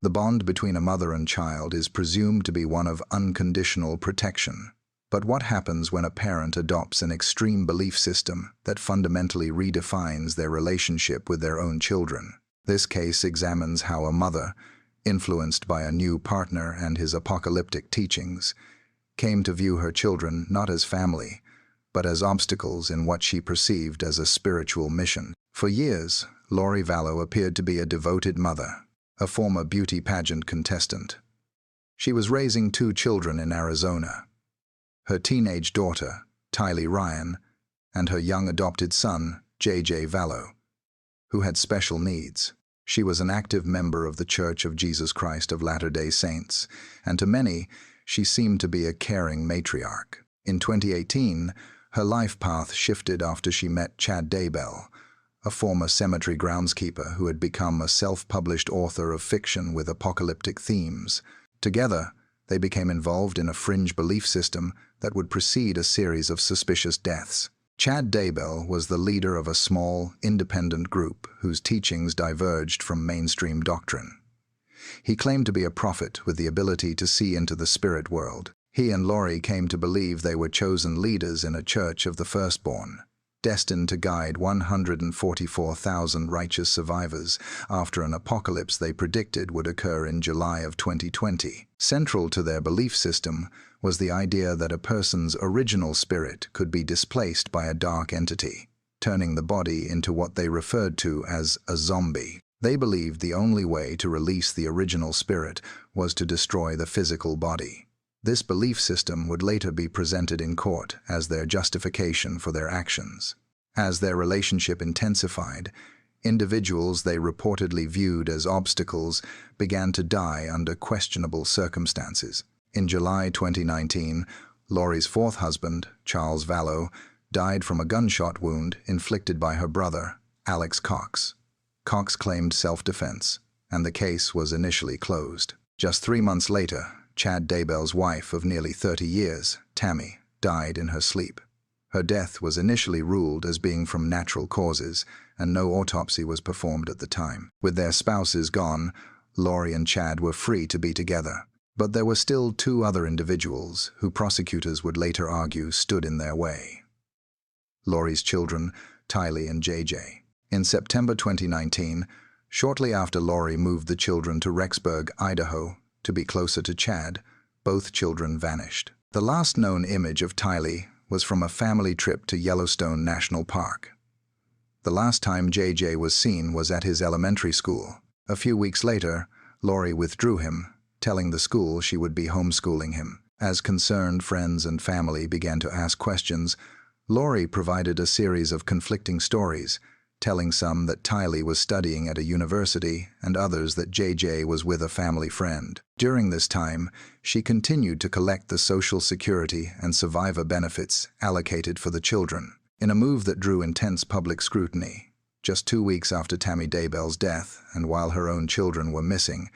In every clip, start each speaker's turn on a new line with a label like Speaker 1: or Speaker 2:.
Speaker 1: The bond between a mother and child is presumed to be one of unconditional protection. But what happens when a parent adopts an extreme belief system that fundamentally redefines their relationship with their own children? This case examines how a mother, influenced by a new partner and his apocalyptic teachings, came to view her children not as family, but as obstacles in what she perceived as a spiritual mission. For years, Lori Vallow appeared to be a devoted mother, a former beauty pageant contestant. She was raising 2 children in Arizona, her teenage daughter, Tylee Ryan, and her young adopted son, J.J. Vallow, who had special needs. She was an active member of the Church of Jesus Christ of Latter-day Saints, and to many, she seemed to be a caring matriarch. In 2018, her life path shifted after she met Chad Daybell, a former cemetery groundskeeper who had become a self-published author of fiction with apocalyptic themes. Together, they became involved in a fringe belief system that would precede a series of suspicious deaths. Chad Daybell was the leader of a small, independent group whose teachings diverged from mainstream doctrine. He claimed to be a prophet with the ability to see into the spirit world. He and Lori came to believe they were chosen leaders in a church of the firstborn, destined to guide 144,000 righteous survivors after an apocalypse they predicted would occur in July of 2020. Central to their belief system was the idea that a person's original spirit could be displaced by a dark entity, turning the body into what they referred to as a zombie. They believed the only way to release the original spirit was to destroy the physical body. This belief system would later be presented in court as their justification for their actions. As their relationship intensified, individuals they reportedly viewed as obstacles began to die under questionable circumstances. In July 2019, Lori's 4th husband, Charles Vallow, died from a gunshot wound inflicted by her brother, Alex Cox. Cox claimed self-defense, and the case was initially closed. Just 3 months later, Chad Daybell's wife of nearly 30 years, Tammy, died in her sleep. Her death was initially ruled as being from natural causes, and no autopsy was performed at the time. With their spouses gone, Lori and Chad were free to be together. But there were still 2 other individuals who prosecutors would later argue stood in their way. Lori's children, Tylee and JJ. In September 2019, shortly after Lori moved the children to Rexburg, Idaho, to be closer to Chad, both children vanished. The last known image of Tylee was from a family trip to Yellowstone National Park. The last time JJ was seen was at his elementary school. A few weeks later, Lori withdrew him, telling the school she would be homeschooling him. As concerned friends and family began to ask questions, Lori provided a series of conflicting stories, telling some that Tylee was studying at a university and others that JJ was with a family friend. During this time, she continued to collect the Social Security and survivor benefits allocated for the children, in a move that drew intense public scrutiny. Just 2 weeks after Tammy Daybell's death, and while her own children were missing,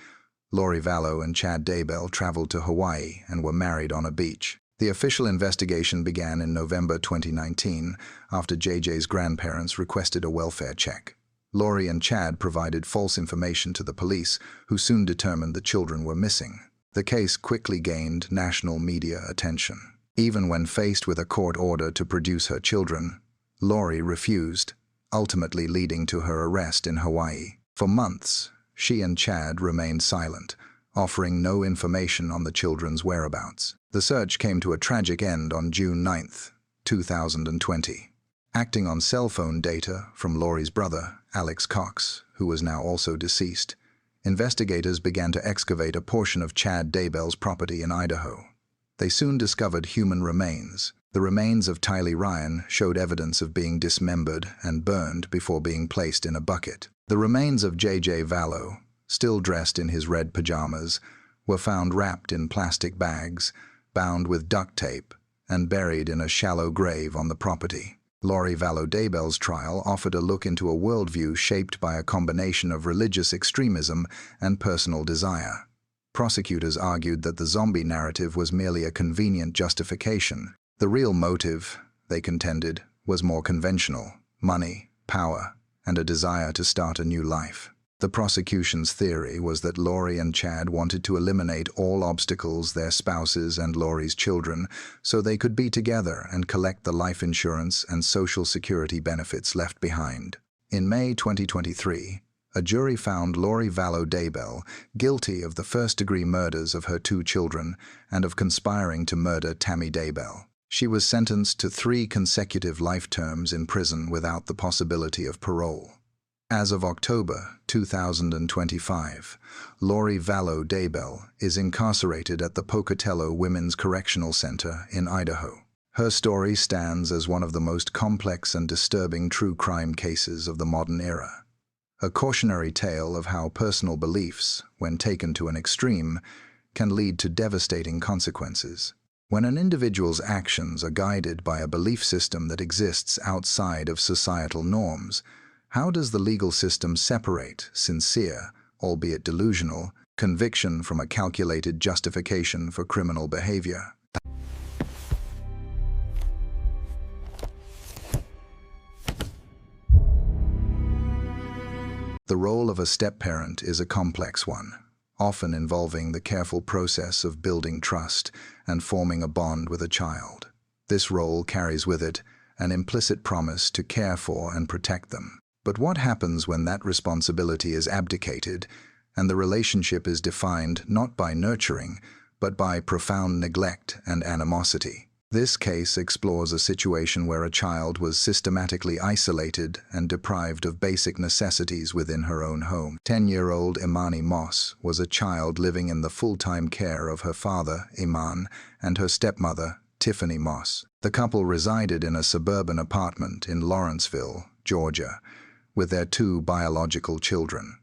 Speaker 1: Lori Vallow and Chad Daybell traveled to Hawaii and were married on a beach. The official investigation began in November 2019 after JJ's grandparents requested a welfare check. Lori and Chad provided false information to the police, who soon determined the children were missing. The case quickly gained national media attention. Even when faced with a court order to produce her children, Lori refused, ultimately leading to her arrest in Hawaii. For months, she and Chad remained silent, offering no information on the children's whereabouts. The search came to a tragic end on June 9, 2020. Acting on cell phone data from Lori's brother, Alex Cox, who was now also deceased, investigators began to excavate a portion of Chad Daybell's property in Idaho. They soon discovered human remains. The remains of Tylee Ryan showed evidence of being dismembered and burned before being placed in a bucket. The remains of J.J. Vallow, still dressed in his red pajamas, were found wrapped in plastic bags, bound with duct tape, and buried in a shallow grave on the property. Lori Vallow Daybell's trial offered a look into a worldview shaped by a combination of religious extremism and personal desire. Prosecutors argued that the zombie narrative was merely a convenient justification. The real motive, they contended, was more conventional: money, power, and a desire to start a new life. The prosecution's theory was that Laurie and Chad wanted to eliminate all obstacles, their spouses and Laurie's children, so they could be together and collect the life insurance and Social Security benefits left behind. In May 2023, a jury found Laurie Vallow Daybell guilty of the first-degree murders of her 2 children and of conspiring to murder Tammy Daybell. She was sentenced to 3 consecutive life terms in prison without the possibility of parole. As of October 2025, Laurie Vallow Daybell is incarcerated at the Pocatello Women's Correctional Center in Idaho. Her story stands as one of the most complex and disturbing true crime cases of the modern era. A cautionary tale of how personal beliefs, when taken to an extreme, can lead to devastating consequences. When an individual's actions are guided by a belief system that exists outside of societal norms, how does the legal system separate sincere, albeit delusional, conviction from a calculated justification for criminal behavior? The role of a step-parent is a complex one, often involving the careful process of building trust and forming a bond with a child. This role carries with it an implicit promise to care for and protect them. But what happens when that responsibility is abdicated and the relationship is defined not by nurturing, but by profound neglect and animosity? This case explores a situation where a child was systematically isolated and deprived of basic necessities within her own home. 10-year-old Emani Moss was a child living in the full-time care of her father, Emani, and her stepmother, Tiffany Moss. The couple resided in a suburban apartment in Lawrenceville, Georgia, with their 2 biological children.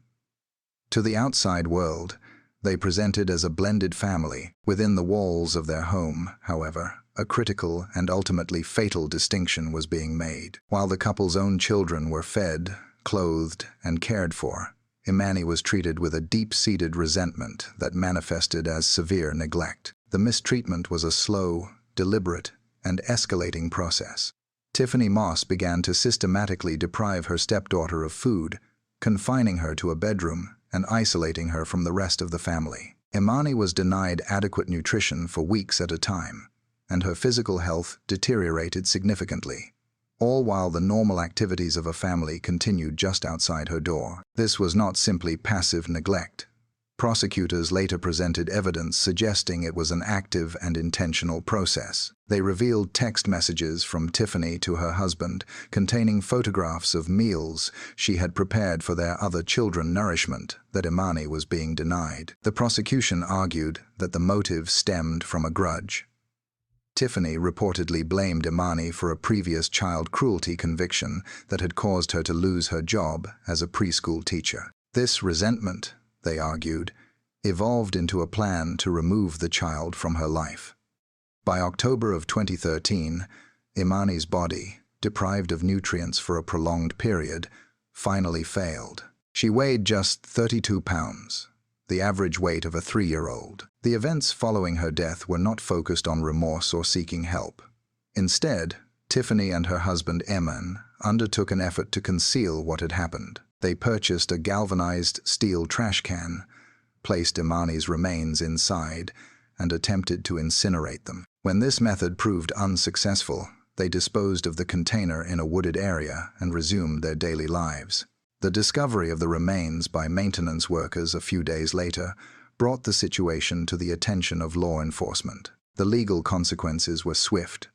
Speaker 1: To the outside world, they presented as a blended family. Within the walls of their home, however, a critical and ultimately fatal distinction was being made. While the couple's own children were fed, clothed, and cared for, Emani was treated with a deep-seated resentment that manifested as severe neglect. The mistreatment was a slow, deliberate, and escalating process. Tiffany Moss began to systematically deprive her stepdaughter of food, confining her to a bedroom and isolating her from the rest of the family. Emani was denied adequate nutrition for weeks at a time, and her physical health deteriorated significantly, all while the normal activities of a family continued just outside her door. This was not simply passive neglect. Prosecutors later presented evidence suggesting it was an active and intentional process. They revealed text messages from Tiffany to her husband containing photographs of meals she had prepared for their other children nourishment that Emani was being denied. The prosecution argued that the motive stemmed from a grudge. Tiffany reportedly blamed Emani for a previous child cruelty conviction that had caused her to lose her job as a preschool teacher. This resentment, they argued, evolved into a plan to remove the child from her life. By October of 2013, Emani's body, deprived of nutrients for a prolonged period, finally failed. She weighed just 32 pounds, the average weight of a 3-year-old. The events following her death were not focused on remorse or seeking help. Instead, Tiffany and her husband Emani undertook an effort to conceal what had happened. They purchased a galvanized steel trash can, placed Emani's remains inside, and attempted to incinerate them. When this method proved unsuccessful, they disposed of the container in a wooded area and resumed their daily lives. The discovery of the remains by maintenance workers a few days later brought the situation to the attention of law enforcement. The legal consequences were swift.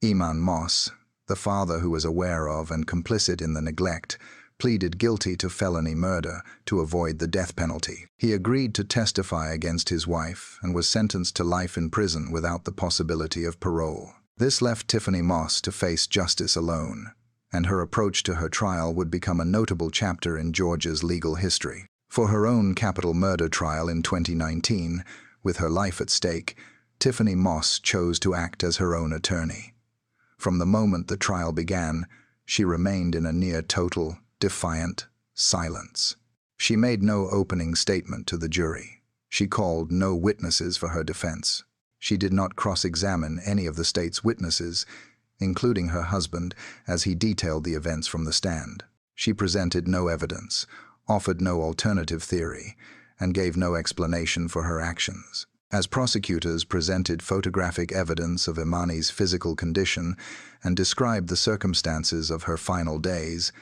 Speaker 1: Emani Moss, the father who was aware of and complicit in the neglect, pleaded guilty to felony murder to avoid the death penalty. He agreed to testify against his wife and was sentenced to life in prison without the possibility of parole. This left Tiffany Moss to face justice alone, and her approach to her trial would become a notable chapter in Georgia's legal history. For her own capital murder trial in 2019, with her life at stake, Tiffany Moss chose to act as her own attorney. From the moment the trial began, she remained in a near-total, defiant silence. She made no opening statement to the jury. She called no witnesses for her defense. She did not cross-examine any of the state's witnesses, including her husband, as he detailed the events from the stand. She presented no evidence, offered no alternative theory, and gave no explanation for her actions. As prosecutors presented photographic evidence of Emani's physical condition and described the circumstances of her final days,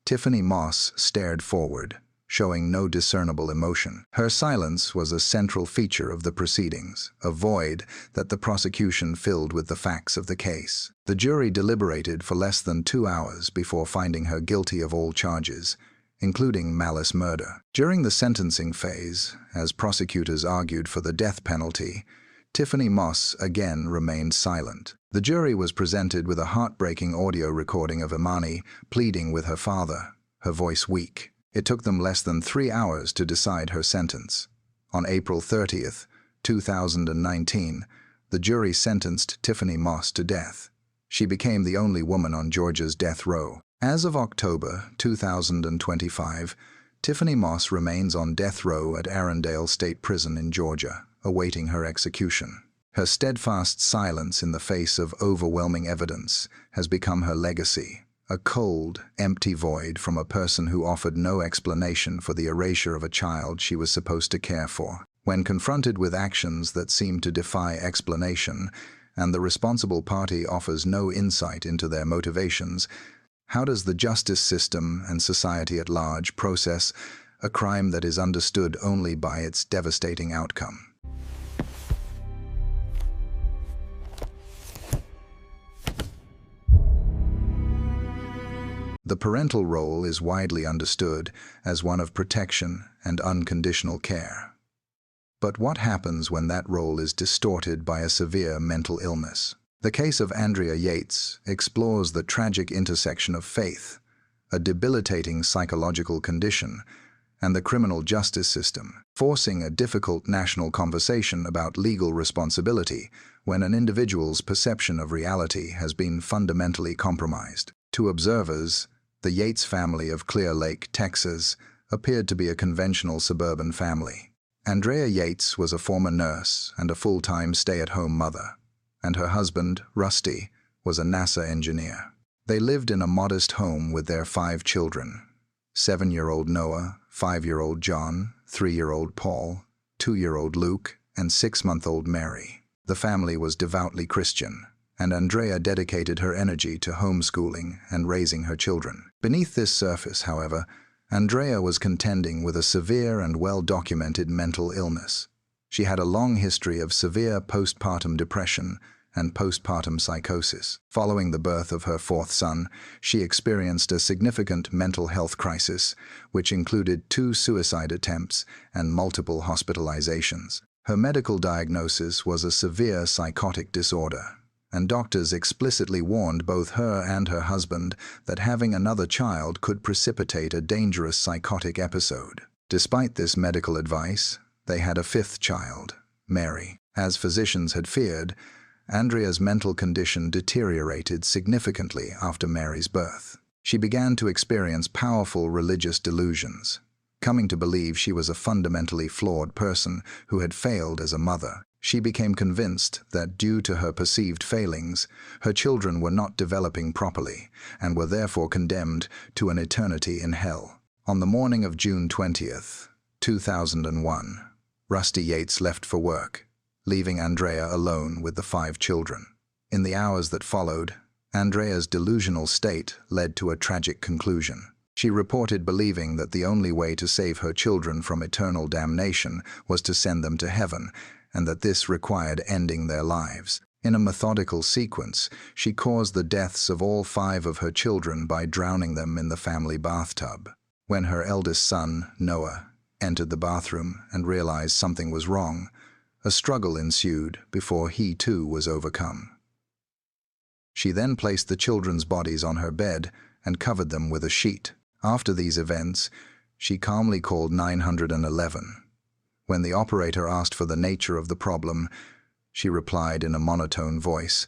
Speaker 1: Tiffany Moss stared forward, showing no discernible emotion. Her silence was a central feature of the proceedings, a void that the prosecution filled with the facts of the case. The jury deliberated for less than 2 hours before finding her guilty of all charges, including malice murder. During the sentencing phase, as prosecutors argued for the death penalty, Tiffany Moss again remained silent. The jury was presented with a heartbreaking audio recording of Emani pleading with her father, her voice weak. It took them less than 3 hours to decide her sentence. On April 30th, 2019, the jury sentenced Tiffany Moss to death. She became the only woman on Georgia's death row. As of October 2025, Tiffany Moss remains on death row at Arundel State Prison in Georgia, awaiting her execution. Her steadfast silence in the face of overwhelming evidence has become her legacy, a cold, empty void from a person who offered no explanation for the erasure of a child she was supposed to care for. When confronted with actions that seem to defy explanation, and the responsible party offers no insight into their motivations, how does the justice system and society at large process a crime that is understood only by its devastating outcome? The parental role is widely understood as one of protection and unconditional care. But what happens when that role is distorted by a severe mental illness? The case of Andrea Yates explores the tragic intersection of faith, a debilitating psychological condition, and the criminal justice system, forcing a difficult national conversation about legal responsibility when an individual's perception of reality has been fundamentally compromised. To observers, the Yates family of Clear Lake, Texas, appeared to be a conventional suburban family. Andrea Yates was a former nurse and a full-time stay-at-home mother, and her husband, Rusty, was a NASA engineer. They lived in a modest home with their 5 children: 7-year-old Noah, 5-year-old John, 3-year-old Paul, 2-year-old Luke, and 6-month-old Mary. The family was devoutly Christian, and Andrea dedicated her energy to homeschooling and raising her children. Beneath this surface, however, Andrea was contending with a severe and well-documented mental illness. She had a long history of severe postpartum depression and postpartum psychosis. Following the birth of her 4th son, she experienced a significant mental health crisis, which included 2 suicide attempts and multiple hospitalizations. Her medical diagnosis was a severe psychotic disorder, and doctors explicitly warned both her and her husband that having another child could precipitate a dangerous psychotic episode. Despite this medical advice, they had a 5th child, Mary. As physicians had feared, Andrea's mental condition deteriorated significantly after Mary's birth. She began to experience powerful religious delusions, coming to believe she was a fundamentally flawed person who had failed as a mother. She became convinced that due to her perceived failings, her children were not developing properly and were therefore condemned to an eternity in hell. On the morning of June 20th, 2001, Rusty Yates left for work, leaving Andrea alone with the 5 children. In the hours that followed, Andrea's delusional state led to a tragic conclusion. She reported believing that the only way to save her children from eternal damnation was to send them to heaven, and that this required ending their lives. In a methodical sequence, she caused the deaths of all 5 of her children by drowning them in the family bathtub. When her eldest son, Noah, entered the bathroom and realized something was wrong, a struggle ensued before he too was overcome. She then placed the children's bodies on her bed and covered them with a sheet. After these events, she calmly called 911. When the operator asked for the nature of the problem, she replied in a monotone voice,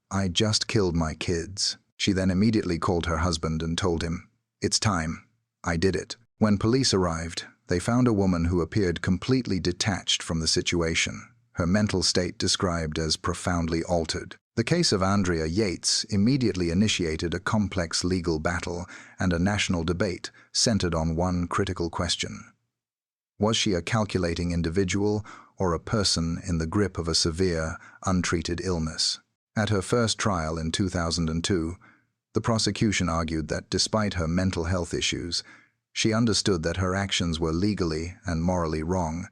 Speaker 1: "I just killed my kids." She then immediately called her husband and told him, "It's time. I did it." When police arrived, they found a woman who appeared completely detached from the situation, her mental state described as profoundly altered. The The case of Andrea Yates immediately initiated a complex legal battle and a national debate centered on one critical question. Was she a calculating individual or a person in the grip of a severe, untreated illness? At her first trial in 2002, the prosecution argued that despite her mental health issues, she understood that her actions were legally and morally wrong,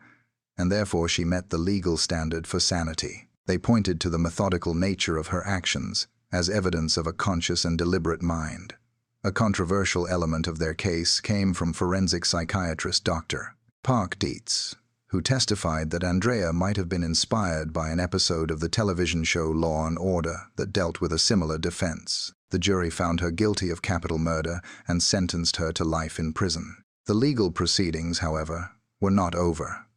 Speaker 1: and therefore she met the legal standard for sanity. They pointed to the methodical nature of her actions as evidence of a conscious and deliberate mind. A controversial element of their case came from forensic psychiatrist Dr. Yates, who testified that Andrea might have been inspired by an episode of the television show Law and Order that dealt with a similar defense. The jury found her guilty of capital murder and sentenced her to life in prison. The legal proceedings, however, were not over.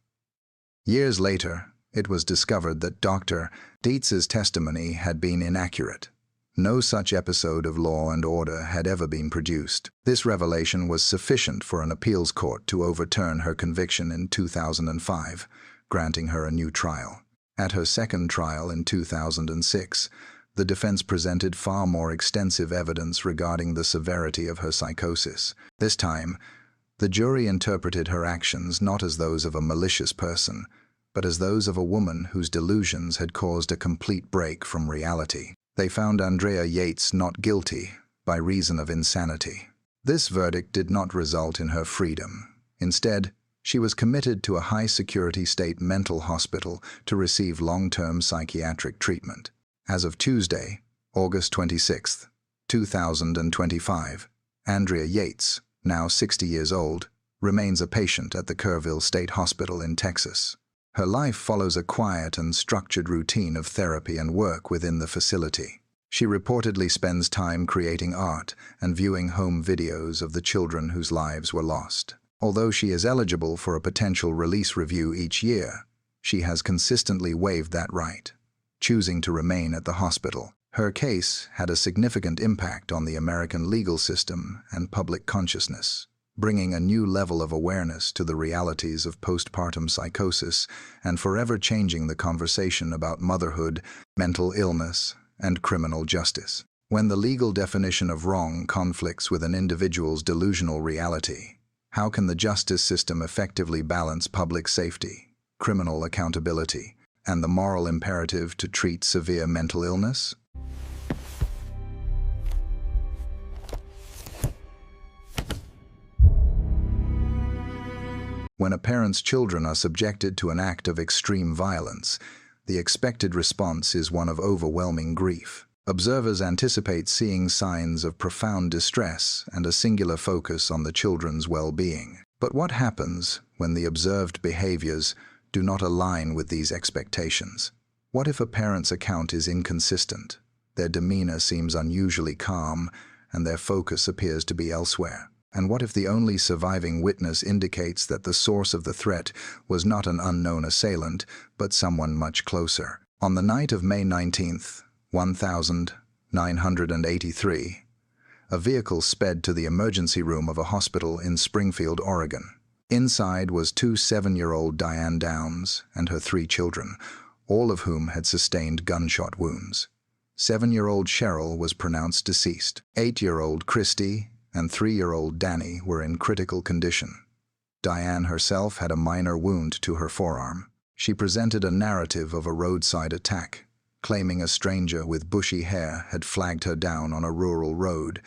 Speaker 1: Years later, it was discovered that Dr. Yates's testimony had been inaccurate. No such episode of Law and Order had ever been produced. This revelation was sufficient for an appeals court to overturn her conviction in 2005, granting her a new trial. At her second trial in 2006, the defense presented far more extensive evidence regarding the severity of her psychosis. This time, the jury interpreted her actions not as those of a malicious person, but as those of a woman whose delusions had caused a complete break from reality. They found Andrea Yates not guilty by reason of insanity. This verdict did not result in her freedom. Instead, she was committed to a high-security state mental hospital to receive long-term psychiatric treatment. As of Tuesday, August 26, 2025, Andrea Yates, now 60 years old, remains a patient at the Kerrville State Hospital in Texas. Her life follows a quiet and structured routine of therapy and work within the facility. She reportedly spends time creating art and viewing home videos of the children whose lives were lost. Although she is eligible for a potential release review each year, she has consistently waived that right, choosing to remain at the hospital. Her case had a significant impact on the American legal system and public consciousness, bringing a new level of awareness to the realities of postpartum psychosis and forever changing the conversation about motherhood, mental illness, and criminal justice. When the legal definition of wrong conflicts with an individual's delusional reality, how can the justice system effectively balance public safety, criminal accountability, and the moral imperative to treat severe mental illness? When a parent's children are subjected to an act of extreme violence, the expected response is one of overwhelming grief. Observers anticipate seeing signs of profound distress and a singular focus on the children's well-being. But what happens when the observed behaviors do not align with these expectations? What if a parent's account is inconsistent? Their demeanor seems unusually calm, and their focus appears to be elsewhere. And what if the only surviving witness indicates that the source of the threat was not an unknown assailant, but someone much closer? On the night of May 19, 1983, a vehicle sped to the emergency room of a hospital in Springfield, Oregon. Inside was 7-year-old Diane Downs and her 3 children, all of whom had sustained gunshot wounds. 7-year-old Cheryl was pronounced deceased. 8-year-old Christy and 3-year-old Danny were in critical condition. Diane herself had a minor wound to her forearm. She presented a narrative of a roadside attack, claiming a stranger with bushy hair had flagged her down on a rural road,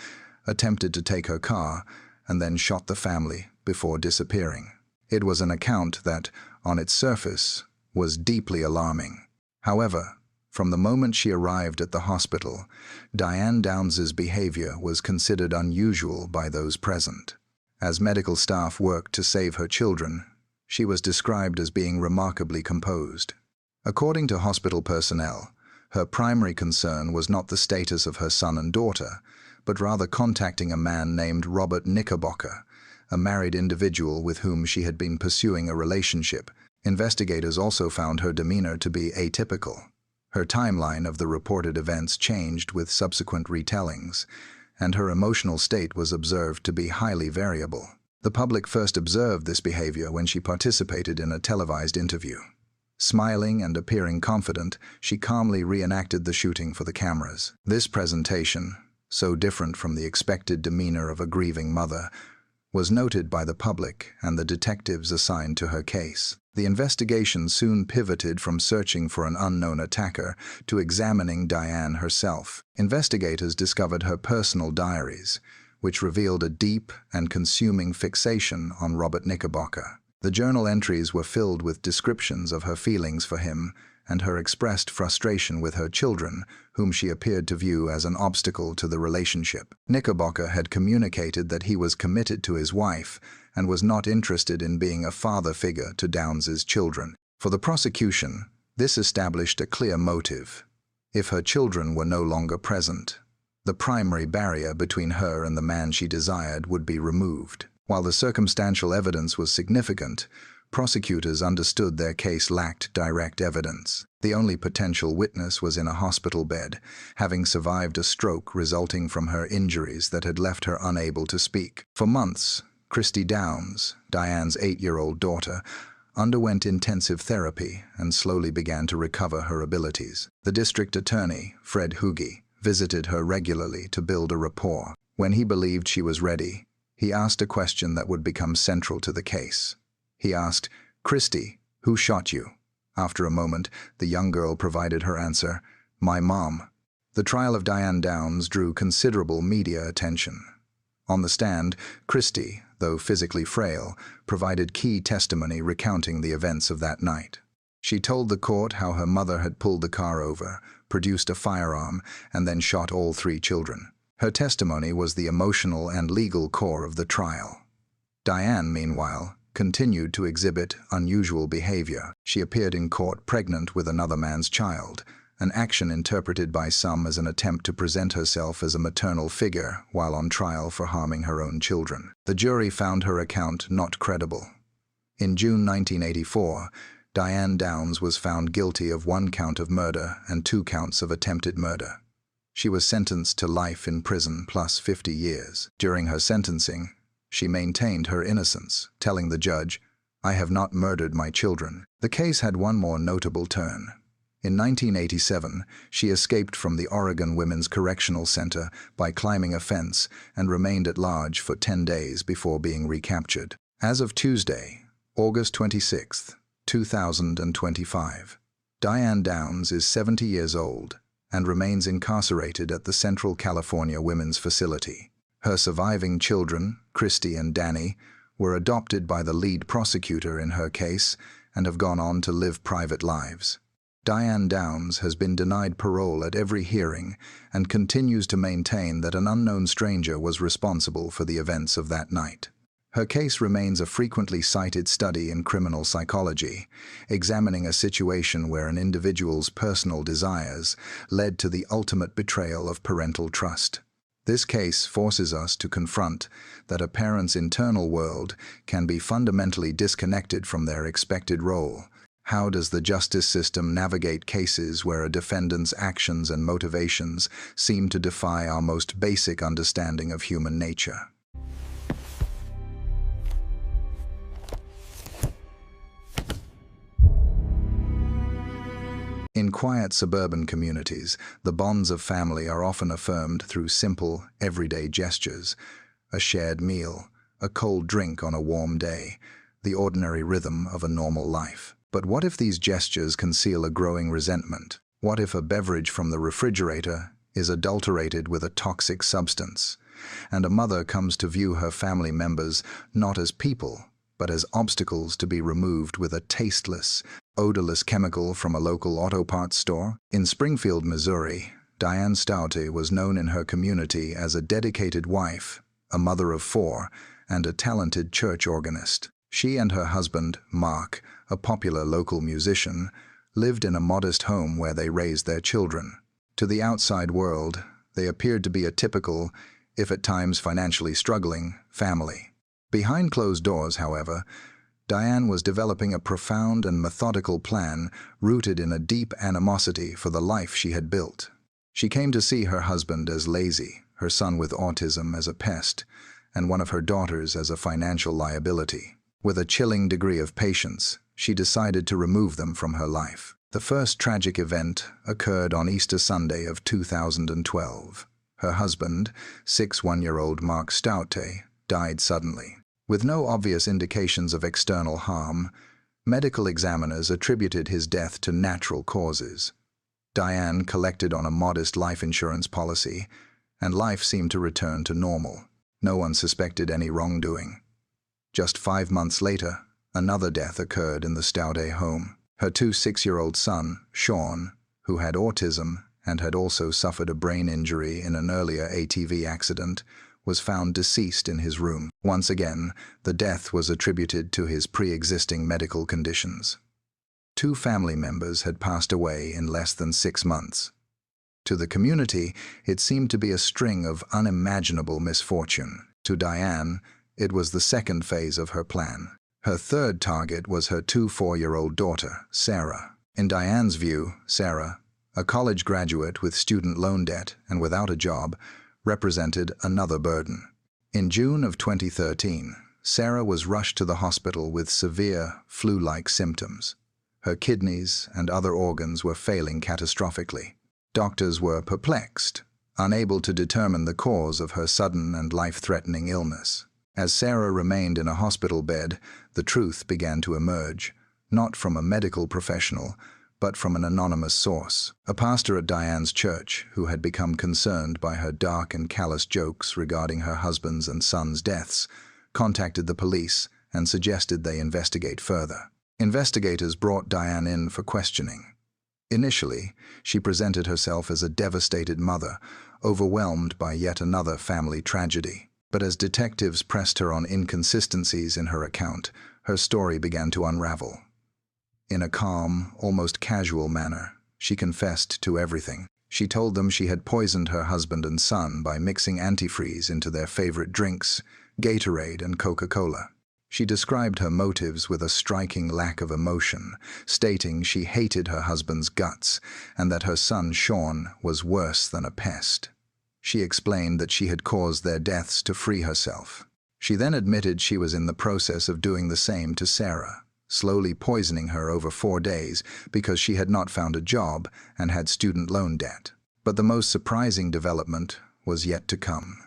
Speaker 1: attempted to take her car, and then shot the family before disappearing. It was an account that, on its surface, was deeply alarming. However, from the moment she arrived at the hospital, Diane Downs's behavior was considered unusual by those present. As medical staff worked to save her children, she was described as being remarkably composed. According to hospital personnel, her primary concern was not the status of her son and daughter, but rather contacting a man named Robert Knickerbocker, a married individual with whom she had been pursuing a relationship. Investigators also found her demeanor to be atypical. Her timeline of the reported events changed with subsequent retellings, and her emotional state was observed to be highly variable. The public first observed this behavior when she participated in a televised interview. Smiling and appearing confident, she calmly reenacted the shooting for the cameras. This presentation, so different from the expected demeanor of a grieving mother, was noted by the public and the detectives assigned to her case. The investigation soon pivoted from searching for an unknown attacker to examining Diane herself. Investigators discovered her personal diaries, which revealed a deep and consuming fixation on Robert Knickerbocker. The journal entries were filled with descriptions of her feelings for him and her expressed frustration with her children, whom she appeared to view as an obstacle to the relationship. Knickerbocker had communicated that he was committed to his wife and was not interested in being a father figure to Downes's children. For the prosecution, this established a clear motive. If her children were no longer present, the primary barrier between her and the man she desired would be removed. While the circumstantial evidence was significant, prosecutors understood their case lacked direct evidence. The only potential witness was in a hospital bed, having survived a stroke resulting from her injuries that had left her unable to speak. For months, Christy Downes, Diane's 8-year-old daughter, underwent intensive therapy and slowly began to recover her abilities. The district attorney, Fred Hugi, visited her regularly to build a rapport. When he believed she was ready, he asked a question that would become central to the case. He asked, "Christy, who shot you?" After a moment, the young girl provided her answer, "My mom." The trial of Diane Downes drew considerable media attention. On the stand, Christy, though physically frail, provided key testimony recounting the events of that night. She told the court how her mother had pulled the car over, produced a firearm, and then shot all 3 children. Her testimony was the emotional and legal core of the trial. Diane, meanwhile, continued to exhibit unusual behavior. She appeared in court pregnant with another man's child, an action interpreted by some as an attempt to present herself as a maternal figure while on trial for harming her own children. The jury found her account not credible. In June 1984, Diane Downes was found guilty of 1 count of murder and 2 counts of attempted murder. She was sentenced to life in prison plus 50 years. During her sentencing, she maintained her innocence, telling the judge, "I have not murdered my children." The case had one more notable turn. In 1987, she escaped from the Oregon Women's Correctional Center by climbing a fence and remained at large for 10 days before being recaptured. As of Tuesday, August 26, 2025, Diane Downes is 70 years old and remains incarcerated at the Central California Women's Facility. Her surviving children, Christy and Danny, were adopted by the lead prosecutor in her case and have gone on to live private lives. Diane Downes has been denied parole at every hearing and continues to maintain that an unknown stranger was responsible for the events of that night. Her case remains a frequently cited study in criminal psychology, examining a situation where an individual's personal desires led to the ultimate betrayal of parental trust. This case forces us to confront that a parent's internal world can be fundamentally disconnected from their expected role. How does the justice system navigate cases where a defendant's actions and motivations seem to defy our most basic understanding of human nature? In quiet suburban communities, the bonds of family are often affirmed through simple, everyday gestures: a shared meal, a cold drink on a warm day, the ordinary rhythm of a normal life. But what if these gestures conceal a growing resentment? What if a beverage from the refrigerator is adulterated with a toxic substance, and a mother comes to view her family members not as people, but as obstacles to be removed with a tasteless, odorless chemical from a local auto parts store? In Springfield, Missouri, Diane Staudte was known in her community as a dedicated wife, a mother of 4, and a talented church organist. She and her husband, Mark, a popular local musician, lived in a modest home where they raised their children. To the outside world, they appeared to be a typical, if at times financially struggling, family. Behind closed doors, however, Diane was developing a profound and methodical plan rooted in a deep animosity for the life she had built. She came to see her husband as lazy, her son with autism as a pest, and one of her daughters as a financial liability. With a chilling degree of patience, she decided to remove them from her life. The first tragic event occurred on Easter Sunday of 2012. Her husband, 61-year-old Mark Staudte, died suddenly. With no obvious indications of external harm, medical examiners attributed his death to natural causes. Diane collected on a modest life insurance policy, and life seemed to return to normal. No one suspected any wrongdoing. Just 5 months later, another death occurred in the Staudte home. Her 6-year-old son, Sean, who had autism and had also suffered a brain injury in an earlier ATV accident, was found deceased in his room. Once again, the death was attributed to his pre-existing medical conditions. 2 family members had passed away in less than 6 months. To the community, it seemed to be a string of unimaginable misfortune. To Diane, it was the second phase of her plan. Her third target was her 4-year-old daughter, Sarah. In Diane's view, Sarah, a college graduate with student loan debt and without a job, represented another burden. In June of 2013, Sarah was rushed to the hospital with severe flu-like symptoms. Her kidneys and other organs were failing catastrophically. Doctors were perplexed, unable to determine the cause of her sudden and life-threatening illness. As Sarah remained in a hospital bed, the truth began to emerge, not from a medical professional, but from an anonymous source. A pastor at Diane's church, who had become concerned by her dark and callous jokes regarding her husband's and son's deaths, contacted the police and suggested they investigate further. Investigators brought Diane in for questioning. Initially, she presented herself as a devastated mother, overwhelmed by yet another family tragedy. But as detectives pressed her on inconsistencies in her account, her story began to unravel. In a calm, almost casual manner, she confessed to everything. She told them she had poisoned her husband and son by mixing antifreeze into their favorite drinks, Gatorade and Coca-Cola. She described her motives with a striking lack of emotion, stating she hated her husband's guts and that her son Sean was worse than a pest. She explained that she had caused their deaths to free herself. She then admitted she was in the process of doing the same to Sarah, slowly poisoning her over 4 days because she had not found a job and had student loan debt. But the most surprising development was yet to come.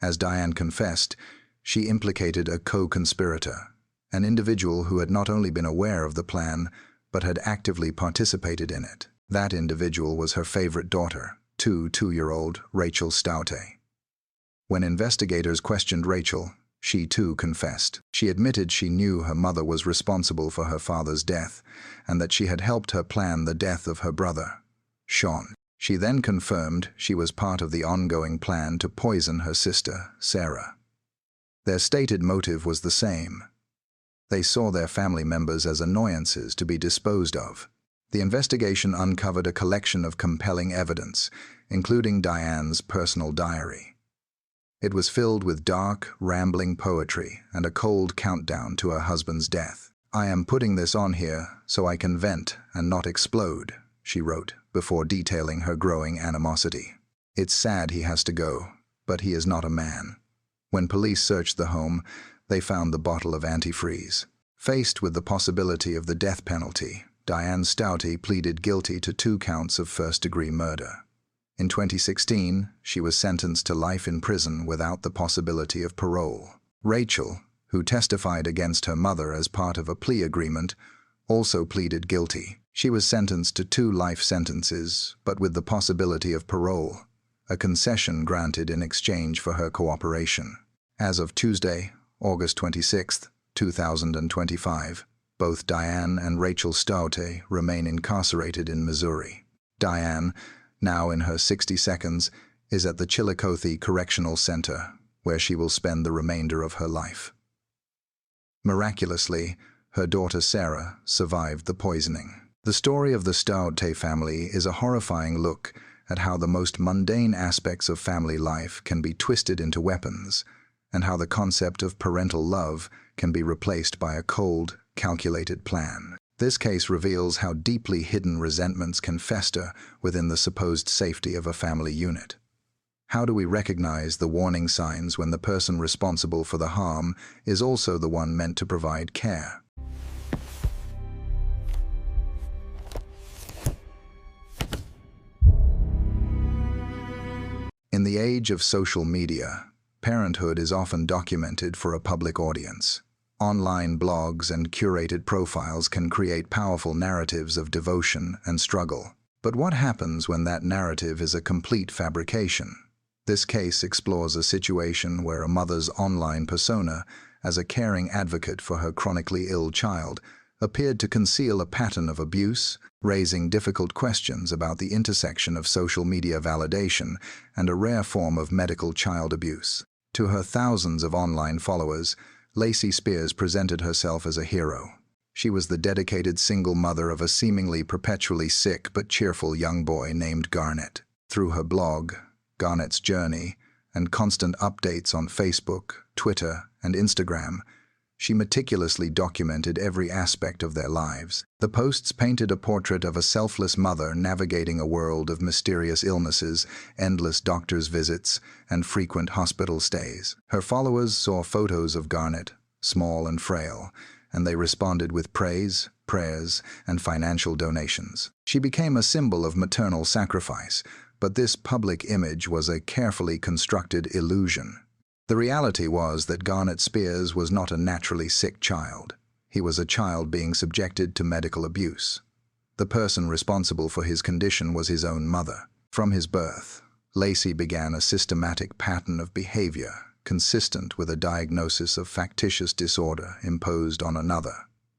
Speaker 1: As Diane confessed, she implicated a co-conspirator, an individual who had not only been aware of the plan, but had actively participated in it. That individual was her favorite daughter, 2-year-old Rachel Staudte. When investigators questioned Rachel, she too confessed. She admitted she knew her mother was responsible for her father's death, and that she had helped her plan the death of her brother, Sean. She then confirmed she was part of the ongoing plan to poison her sister, Sarah. Their stated motive was the same. They saw their family members as annoyances to be disposed of. The investigation uncovered a collection of compelling evidence, including Diane's personal diary. It was filled with dark, rambling poetry and a cold countdown to her husband's death. "I am putting this on here so I can vent and not explode," she wrote, before detailing her growing animosity. "It's sad he has to go, but he is not a man." When police searched the home, they found the bottle of antifreeze. Faced with the possibility of the death penalty, Diane Staudte pleaded guilty to 2 counts of first-degree murder. In 2016, she was sentenced to life in prison without the possibility of parole. Rachel, who testified against her mother as part of a plea agreement, also pleaded guilty. She was sentenced to 2 life sentences, but with the possibility of parole, a concession granted in exchange for her cooperation. As of Tuesday, August 26, 2025, both Diane and Rachel Staudte remain incarcerated in Missouri. Diane, now in her 60s, is at the Chillicothe Correctional Center, where she will spend the remainder of her life. Miraculously, her daughter Sarah survived the poisoning. The story of the Staudte family is a horrifying look at how the most mundane aspects of family life can be twisted into weapons, and how the concept of parental love can be replaced by a cold, calculated plan. This case reveals how deeply hidden resentments can fester within the supposed safety of a family unit. How do we recognize the warning signs when the person responsible for the harm is also the one meant to provide care? In the age of social media, parenthood is often documented for a public audience. Online blogs and curated profiles can create powerful narratives of devotion and struggle. But what happens when that narrative is a complete fabrication? This case explores a situation where a mother's online persona, as a caring advocate for her chronically ill child, appeared to conceal a pattern of abuse, raising difficult questions about the intersection of social media validation and a rare form of medical child abuse. To her thousands of online followers, Lacey Spears presented herself as a hero. She was the dedicated single mother of a seemingly perpetually sick but cheerful young boy named Garnet. Through her blog, Garnet's Journey, and constant updates on Facebook, Twitter, and Instagram, she meticulously documented every aspect of their lives. The posts painted a portrait of a selfless mother navigating a world of mysterious illnesses, endless doctor's visits, and frequent hospital stays. Her followers saw photos of Garnet, small and frail, and they responded with praise, prayers, and financial donations. She became a symbol of maternal sacrifice, but this public image was a carefully constructed illusion. The reality was that Garnet Spears was not a naturally sick child. He was a child being subjected to medical abuse. The person responsible for his condition was his own mother. From his birth, Lacey began a systematic pattern of behavior consistent with a diagnosis of factitious disorder imposed on another,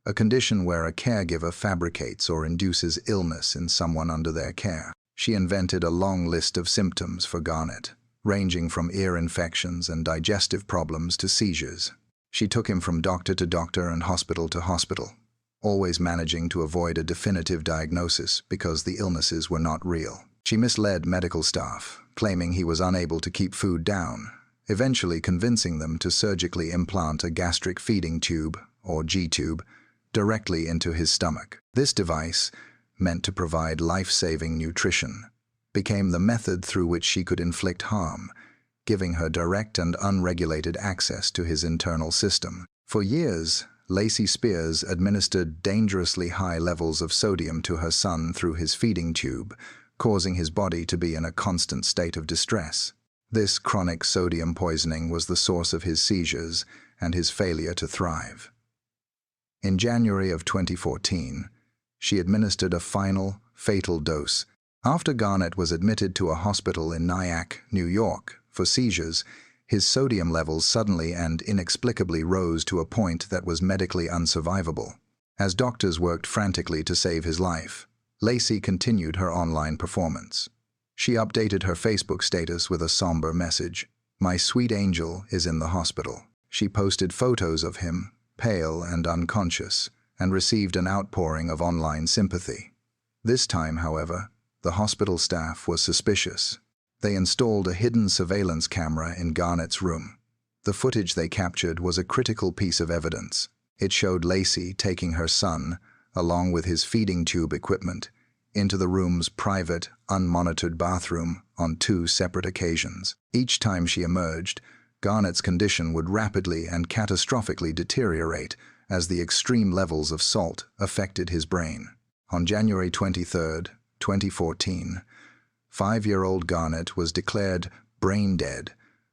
Speaker 1: a condition where a caregiver fabricates or induces illness in someone under their care. She invented a long list of symptoms for Garnet, ranging from ear infections and digestive problems to seizures. She took him from doctor to doctor and hospital to hospital, always managing to avoid a definitive diagnosis because the illnesses were not real. She misled medical staff, claiming he was unable to keep food down, eventually convincing them to surgically implant a gastric feeding tube, or G-tube, directly into his stomach. This device, meant to provide life-saving nutrition, became the method through which she could inflict harm, giving her direct and unregulated access to his internal system. For years, Lacey Spears administered dangerously high levels of sodium to her son through his feeding tube, causing his body to be in a constant state of distress. This chronic sodium poisoning was the source of his seizures and his failure to thrive. In January of 2014, she administered a final, fatal dose. After Garnet was admitted to a hospital in Nyack, New York, for seizures, his sodium levels suddenly and inexplicably rose to a point that was medically unsurvivable. As doctors worked frantically to save his life, Lacey continued her online performance. She updated her Facebook status with a somber message: "My sweet angel is in the hospital." She posted photos of him, pale and unconscious, and received an outpouring of online sympathy. This time, however, the hospital staff was suspicious. They installed a hidden surveillance camera in Garnet's room. The footage they captured was a critical piece of evidence. It showed Lacey taking her son, along with his feeding tube equipment, into the room's private, unmonitored bathroom on 2 separate occasions. Each time she emerged, Garnet's condition would rapidly and catastrophically deteriorate as the extreme levels of salt affected his brain. On January 23, 2014, 5-year-old Garnet was declared brain dead,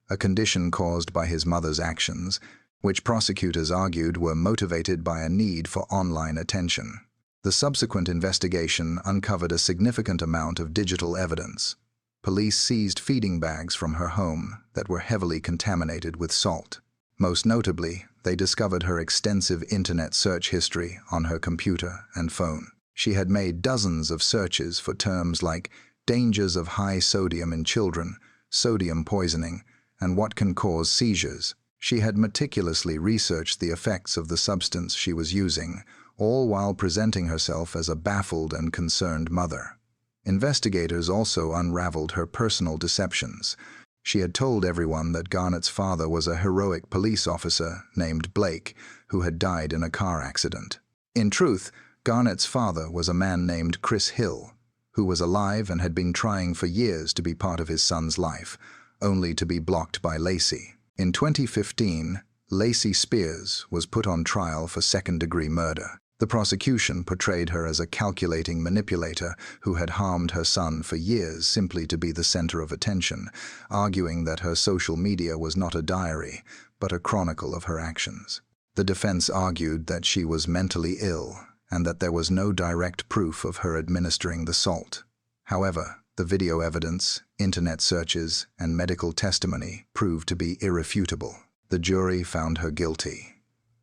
Speaker 1: a condition caused by his mother's actions, which prosecutors argued were motivated by a need for online attention. The subsequent investigation uncovered a significant amount of digital evidence. Police seized feeding bags from her home that were heavily contaminated with salt. Most notably, they discovered her extensive internet search history on her computer and phone. She had made dozens of searches for terms like dangers of high sodium in children, sodium poisoning, and what can cause seizures. She had meticulously researched the effects of the substance she was using, all while presenting herself as a baffled and concerned mother. Investigators also unraveled her personal deceptions. She had told everyone that Garnet's father was a heroic police officer named Blake, who had died in a car accident. In truth, Garnet's father was a man named Chris Hill, who was alive and had been trying for years to be part of his son's life, only to be blocked by Lacey. In 2015, Lacey Spears was put on trial for second-degree murder. The prosecution portrayed her as a calculating manipulator who had harmed her son for years simply to be the center of attention, arguing that her social media was not a diary, but a chronicle of her actions. The defense argued that she was mentally ill and that there was no direct proof of her administering the salt. However, the video evidence, internet searches, and medical testimony proved to be irrefutable. The jury found her guilty.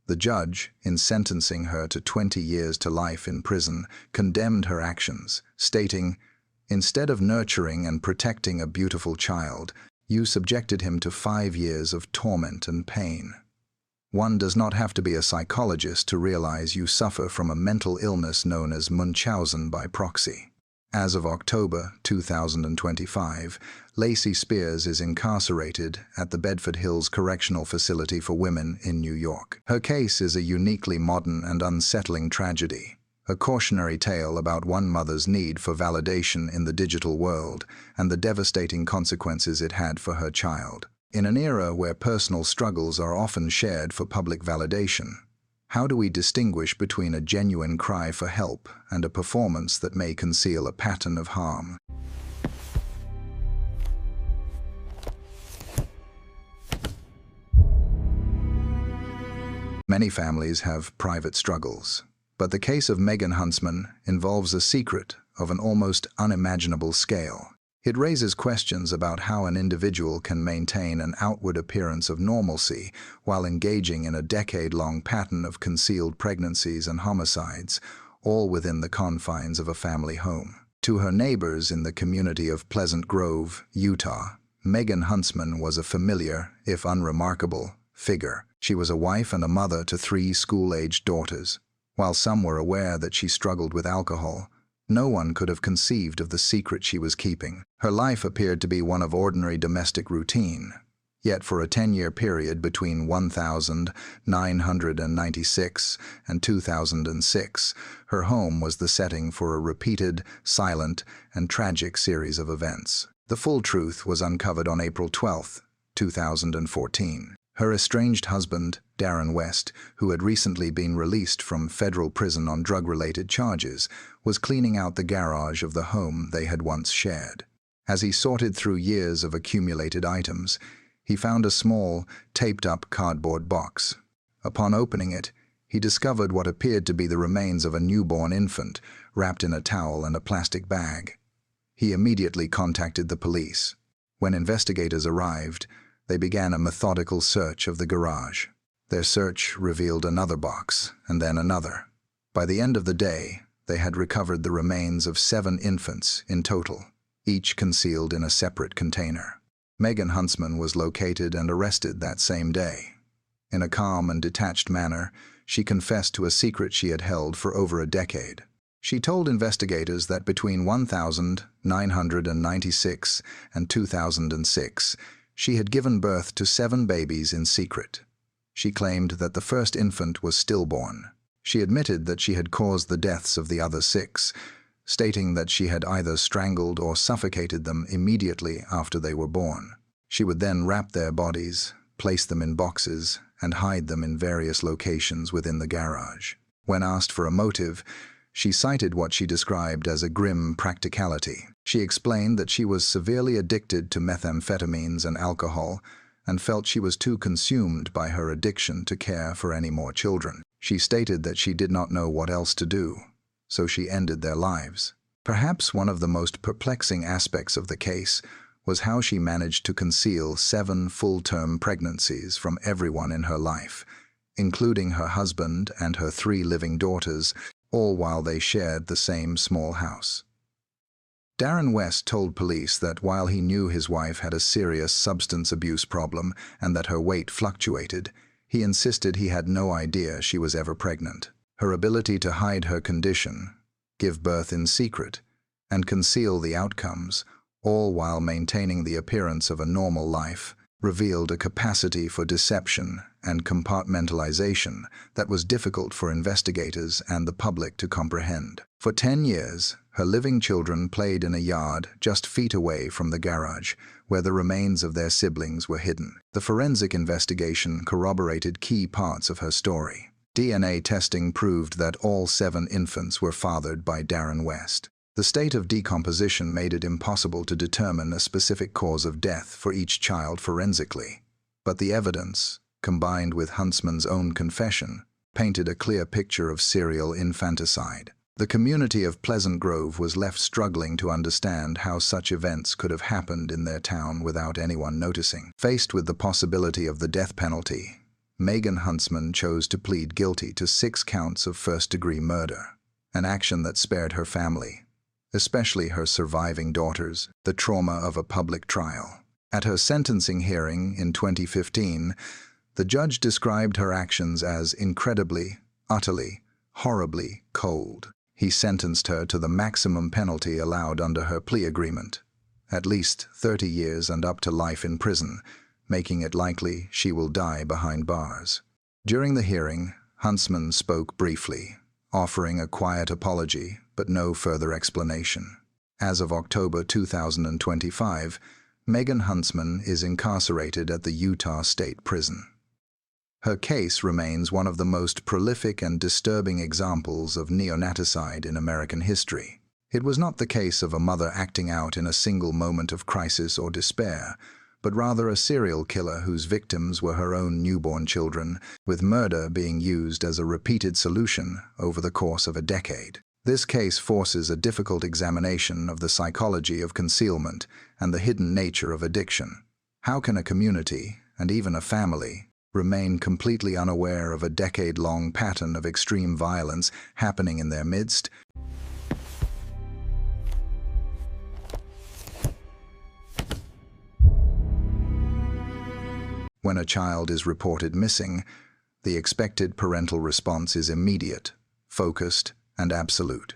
Speaker 1: The judge, in sentencing her to 20 years to life in prison, condemned her actions, stating, "Instead of nurturing and protecting a beautiful child, you subjected him to 5 years of torment and pain." One does not have to be a psychologist to realize you suffer from a mental illness known as Munchausen by proxy. As of October 2025, Lacey Spears is incarcerated at the Bedford Hills Correctional Facility for Women in New York. Her case is a uniquely modern and unsettling tragedy, a cautionary tale about one mother's need for validation in the digital world and the devastating consequences it had for her child. In an era where personal struggles are often shared for public validation, how do we distinguish between a genuine cry for help and a performance that may conceal a pattern of harm? Many families have private struggles, but the case of Megan Huntsman involves a secret of an almost unimaginable scale. It raises questions about how an individual can maintain an outward appearance of normalcy while engaging in a decade-long pattern of concealed pregnancies and homicides, all within the confines of a family home. To her neighbors in the community of Pleasant Grove, Utah, Megan Huntsman was a familiar, if unremarkable, figure. She was a wife and a mother to 3 school-aged daughters. While some were aware that she struggled with alcohol, no one could have conceived of the secret she was keeping. Her life appeared to be one of ordinary domestic routine. Yet for a 10-year period between 1996 and 2006, her home was the setting for a repeated, silent, and tragic series of events. The full truth was uncovered on April 12, 2014. Her estranged husband, Darren West, who had recently been released from federal prison on drug-related charges, was cleaning out the garage of the home they had once shared. As he sorted through years of accumulated items, he found a small, taped-up cardboard box. Upon opening it, he discovered what appeared to be the remains of a newborn infant, wrapped in a towel and a plastic bag. He immediately contacted the police. When investigators arrived, they began a methodical search of the garage. Their search revealed another box, and then another. By the end of the day, they had recovered the remains of 7 infants in total, each concealed in a separate container. Megan Huntsman was located and arrested that same day. In a calm and detached manner, she confessed to a secret she had held for over a decade. She told investigators that between 1996 and 2006, she had given birth to 7 babies in secret. She claimed that the first infant was stillborn. She admitted that she had caused the deaths of the other 6, stating that she had either strangled or suffocated them immediately after they were born. She would then wrap their bodies, place them in boxes, and hide them in various locations within the garage. When asked for a motive, she cited what she described as a grim practicality. She explained that she was severely addicted to methamphetamines and alcohol and felt she was too consumed by her addiction to care for any more children. She stated that she did not know what else to do, so she ended their lives. Perhaps one of the most perplexing aspects of the case was how she managed to conceal 7 full-term pregnancies from everyone in her life, including her husband and her 3 living daughters, all while they shared the same small house. Darren West told police that while he knew his wife had a serious substance abuse problem and that her weight fluctuated, he insisted he had no idea she was ever pregnant. Her ability to hide her condition, give birth in secret, and conceal the outcomes, all while maintaining the appearance of a normal life, revealed a capacity for deception and compartmentalization that was difficult for investigators and the public to comprehend. For 10 years, her living children played in a yard just feet away from the garage, where the remains of their siblings were hidden. The forensic investigation corroborated key parts of her story. DNA testing proved that all 7 infants were fathered by Darren West. The state of decomposition made it impossible to determine a specific cause of death for each child forensically. But the evidence, combined with Huntsman's own confession, painted a clear picture of serial infanticide. The community of Pleasant Grove was left struggling to understand how such events could have happened in their town without anyone noticing. Faced with the possibility of the death penalty, Megan Huntsman chose to plead guilty to 6 counts of first-degree murder, an action that spared her family, especially her surviving daughters, the trauma of a public trial. At her sentencing hearing in 2015, the judge described her actions as incredibly, utterly, horribly cold. He sentenced her to the maximum penalty allowed under her plea agreement, at least 30 years and up to life in prison, making it likely she will die behind bars. During the hearing, Huntsman spoke briefly, offering a quiet apology but no further explanation. As of October 2025, Megan Huntsman is incarcerated at the Utah State Prison. Her case remains one of the most prolific and disturbing examples of neonaticide in American history. It was not the case of a mother acting out in a single moment of crisis or despair, but rather a serial killer whose victims were her own newborn children, with murder being used as a repeated solution over the course of a decade. This case forces a difficult examination of the psychology of concealment and the hidden nature of addiction. How can a community, and even a family, remain completely unaware of a decade-long pattern of extreme violence happening in their midst? When a child is reported missing, the expected parental response is immediate, focused, and absolute.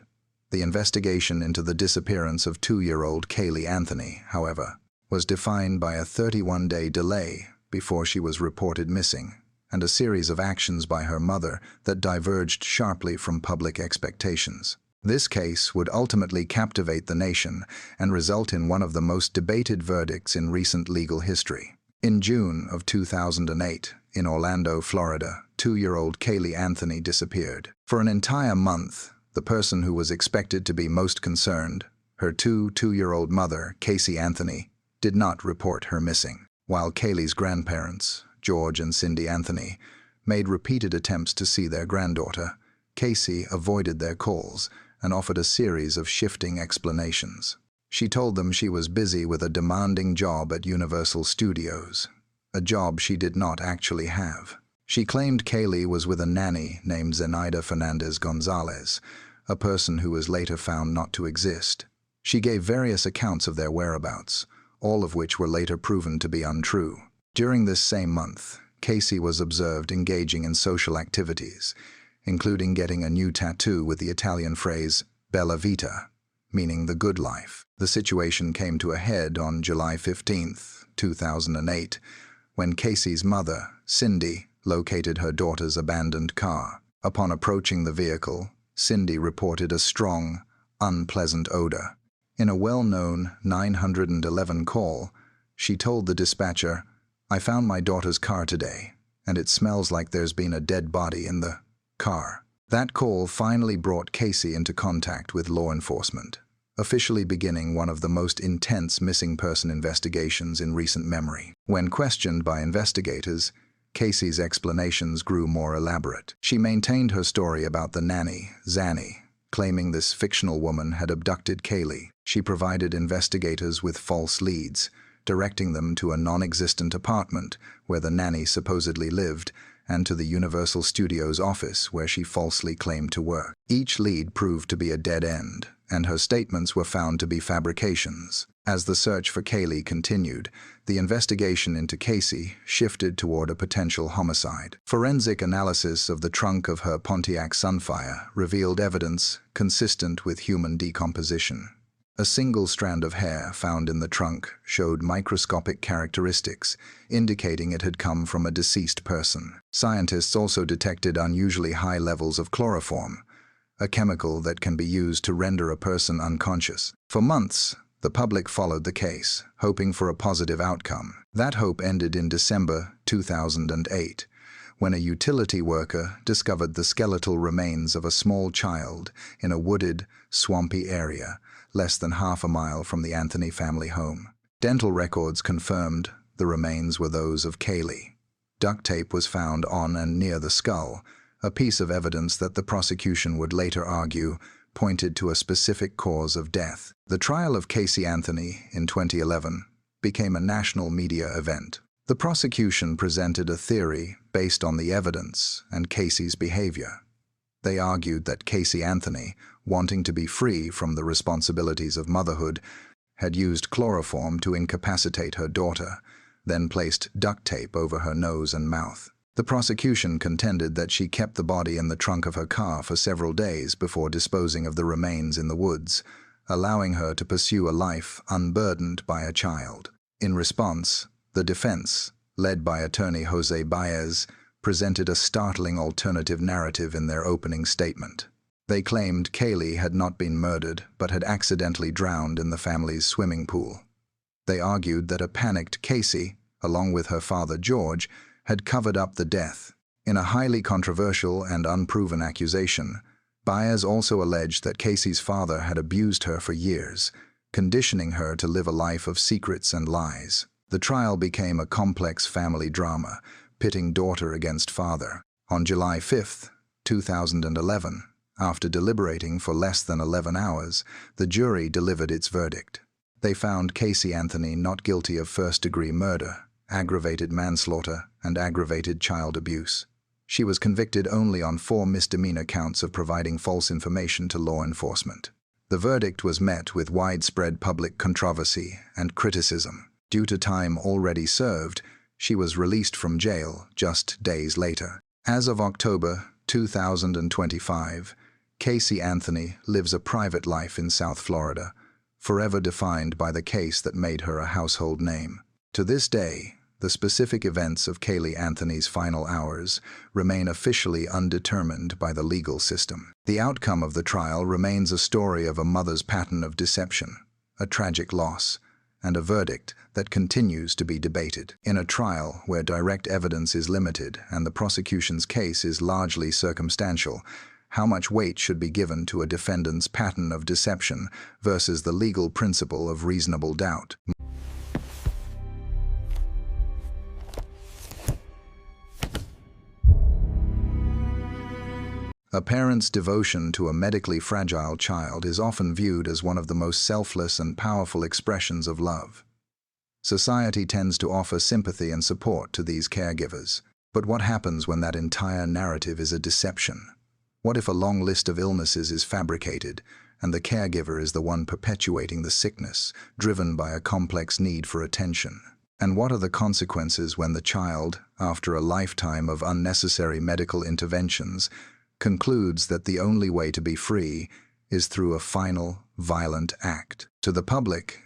Speaker 1: The investigation into the disappearance of 2-year-old Kaylee Anthony, however, was defined by a 31-day delay before she was reported missing, and a series of actions by her mother that diverged sharply from public expectations. This case would ultimately captivate the nation and result in one of the most debated verdicts in recent legal history. In June of 2008, in Orlando, Florida, 2-year-old Kaylee Anthony disappeared. For an entire month, the person who was expected to be most concerned, her 2-year-old mother, Casey Anthony, did not report her missing. While Kaylee's grandparents, George and Cindy Anthony, made repeated attempts to see their granddaughter, Casey avoided their calls and offered a series of shifting explanations. She told them she was busy with a demanding job at Universal Studios, a job she did not actually have. She claimed Kaylee was with a nanny named Zenaida Fernandez Gonzalez, a person who was later found not to exist. She gave various accounts of their whereabouts, all of which were later proven to be untrue. During this same month, Casey was observed engaging in social activities, including getting a new tattoo with the Italian phrase Bella Vita, meaning the good life. The situation came to a head on July 15, 2008, when Casey's mother, Cindy, located her daughter's abandoned car. Upon approaching the vehicle, Cindy reported a strong, unpleasant odor. In a well-known 911 call, she told the dispatcher, "I found my daughter's car today, and it smells like there's been a dead body in the car." That call finally brought Casey into contact with law enforcement, officially beginning one of the most intense missing person investigations in recent memory. When questioned by investigators, Casey's explanations grew more elaborate. She maintained her story about the nanny, Zanny, claiming this fictional woman had abducted Kaylee. She provided investigators with false leads, directing them to a non-existent apartment where the nanny supposedly lived, and to the Universal Studios office where she falsely claimed to work. Each lead proved to be a dead end, and her statements were found to be fabrications. As the search for Kaylee continued, the investigation into Casey shifted toward a potential homicide. Forensic analysis of the trunk of her Pontiac Sunfire revealed evidence consistent with human decomposition. A single strand of hair found in the trunk showed microscopic characteristics, indicating it had come from a deceased person. Scientists also detected unusually high levels of chloroform, a chemical that can be used to render a person unconscious. For months, the public followed the case, hoping for a positive outcome. That hope ended in December 2008, when a utility worker discovered the skeletal remains of a small child in a wooded, swampy area less than half a mile from the Anthony family home. Dental records confirmed the remains were those of Kaylee. Duct tape was found on and near the skull, a piece of evidence that the prosecution would later argue pointed to a specific cause of death. The trial of Casey Anthony in 2011 became a national media event. The prosecution presented a theory based on the evidence and Casey's behavior. They argued that Casey Anthony, wanting to be free from the responsibilities of motherhood, had used chloroform to incapacitate her daughter, then placed duct tape over her nose and mouth. The prosecution contended that she kept the body in the trunk of her car for several days before disposing of the remains in the woods, allowing her to pursue a life unburdened by a child. In response, the defense, led by attorney Jose Baez, presented a startling alternative narrative in their opening statement. They claimed Kaylee had not been murdered but had accidentally drowned in the family's swimming pool. They argued that a panicked Casey, along with her father George, had covered up the death. In a highly controversial and unproven accusation, Baez also alleged that Casey's father had abused her for years, conditioning her to live a life of secrets and lies. The trial became a complex family drama, pitting daughter against father. On July 5, 2011, after deliberating for less than 11 hours, the jury delivered its verdict. They found Casey Anthony not guilty of first-degree murder, aggravated manslaughter, and aggravated child abuse. She was convicted only on 4 misdemeanor counts of providing false information to law enforcement. The verdict was met with widespread public controversy and criticism. Due to time already served, she was released from jail just days later. As of October 2025, Casey Anthony lives a private life in South Florida, forever defined by the case that made her a household name. To this day, the specific events of Kaylee Anthony's final hours remain officially undetermined by the legal system. The outcome of the trial remains a story of a mother's pattern of deception, a tragic loss, and a verdict that continues to be debated. In a trial where direct evidence is limited and the prosecution's case is largely circumstantial, how much weight should be given to a defendant's pattern of deception versus the legal principle of reasonable doubt? A parent's devotion to a medically fragile child is often viewed as one of the most selfless and powerful expressions of love. Society tends to offer sympathy and support to these caregivers. But what happens when that entire narrative is a deception? What if a long list of illnesses is fabricated, and the caregiver is the one perpetuating the sickness, driven by a complex need for attention? And what are the consequences when the child, after a lifetime of unnecessary medical interventions, concludes that the only way to be free is through a final, violent act? To the public,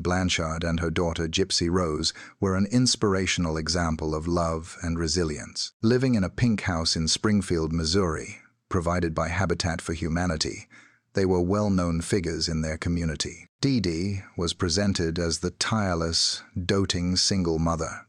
Speaker 1: Blanchard and her daughter Gypsy Rose were an inspirational example of love and resilience. Living in a pink house in Springfield, Missouri, provided by Habitat for Humanity, they were well-known figures in their community. Dee was presented as the tireless, doting single mother,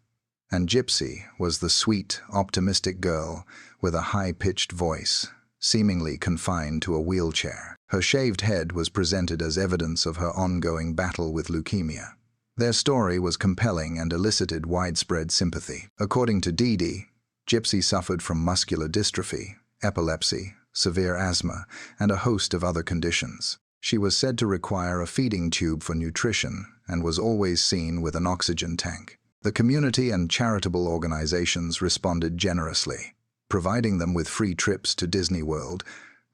Speaker 1: and Gypsy was the sweet, optimistic girl with a high-pitched voice, seemingly confined to a wheelchair. Her shaved head was presented as evidence of her ongoing battle with leukemia. Their story was compelling and elicited widespread sympathy. According to Dee, Gypsy suffered from muscular dystrophy, epilepsy, severe asthma, and a host of other conditions. She was said to require a feeding tube for nutrition and was always seen with an oxygen tank. The community and charitable organizations responded generously, providing them with free trips to Disney World,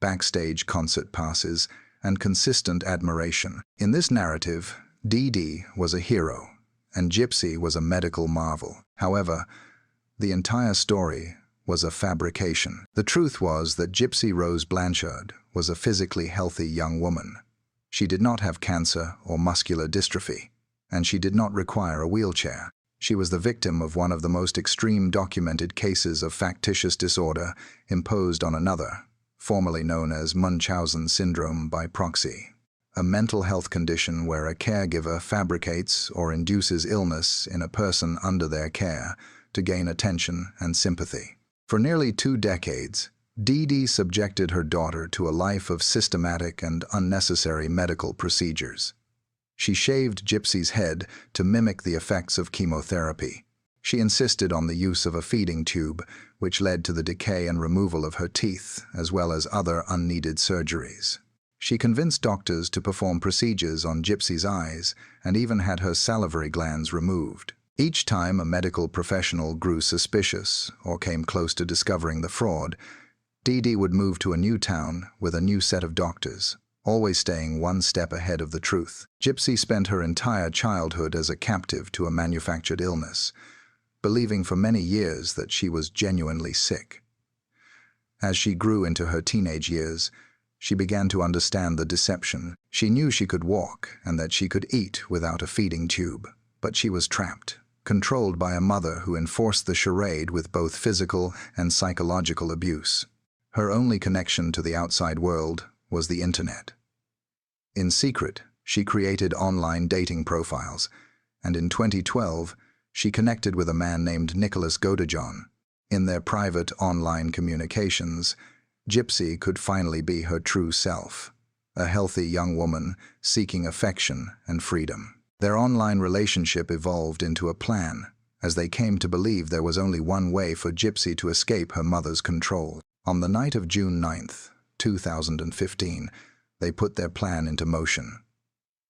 Speaker 1: backstage concert passes, and consistent admiration. In this narrative, Dee was a hero, and Gypsy was a medical marvel. However, the entire story was a fabrication. The truth was that Gypsy Rose Blanchard was a physically healthy young woman. She did not have cancer or muscular dystrophy, and she did not require a wheelchair. She was the victim of one of the most extreme documented cases of factitious disorder imposed on another, formerly known as Munchausen syndrome by proxy, a mental health condition where a caregiver fabricates or induces illness in a person under their care to gain attention and sympathy. For nearly 2 decades, Dee Dee subjected her daughter to a life of systematic and unnecessary medical procedures. She shaved Gypsy's head to mimic the effects of chemotherapy. She insisted on the use of a feeding tube, which led to the decay and removal of her teeth, as well as other unneeded surgeries. She convinced doctors to perform procedures on Gypsy's eyes and even had her salivary glands removed. Each time a medical professional grew suspicious or came close to discovering the fraud, Dee Dee would move to a new town with a new set of doctors, always staying one step ahead of the truth. Gypsy spent her entire childhood as a captive to a manufactured illness, believing for many years that she was genuinely sick. As she grew into her teenage years, she began to understand the deception. She knew she could walk and that she could eat without a feeding tube, but she was trapped, controlled by a mother who enforced the charade with both physical and psychological abuse. Her only connection to the outside world was the internet. In secret, she created online dating profiles, and in 2012, she connected with a man named Nicholas Godejohn. In their private online communications, Gypsy could finally be her true self, a healthy young woman seeking affection and freedom. Their online relationship evolved into a plan, as they came to believe there was only one way for Gypsy to escape her mother's control. On the night of June 9, 2015, they put their plan into motion.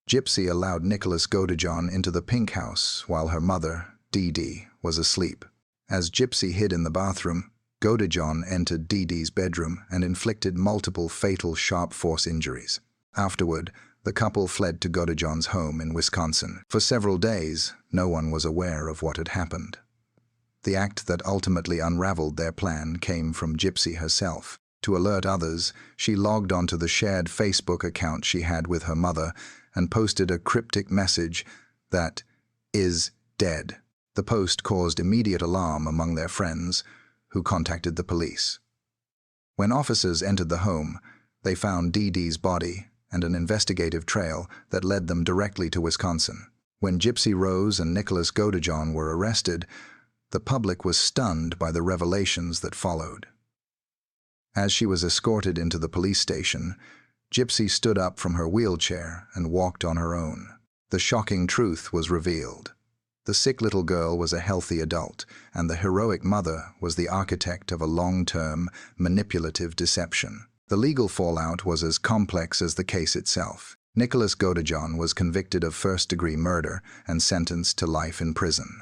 Speaker 1: Gypsy allowed Nicholas Godejohn into the pink house while her mother, Dee Dee, was asleep. As Gypsy hid in the bathroom, Godejohn entered Dee Dee's bedroom and inflicted multiple fatal sharp force injuries. Afterward, the couple fled to Godejohn's home in Wisconsin. For several days, no one was aware of what had happened. The act that ultimately unraveled their plan came from Gypsy herself. To alert others, she logged onto the shared Facebook account she had with her mother and posted a cryptic message that is dead. The post caused immediate alarm among their friends, who contacted the police. When officers entered the home, they found Dee Dee's body and an investigative trail that led them directly to Wisconsin. When Gypsy Rose and Nicholas Godejohn were arrested, the public was stunned by the revelations that followed. As she was escorted into the police station, Gypsy stood up from her wheelchair and walked on her own. The shocking truth was revealed. The sick little girl was a healthy adult, and the heroic mother was the architect of a long-term, manipulative deception. The legal fallout was as complex as the case itself. Nicholas Godejohn was convicted of first-degree murder and sentenced to life in prison.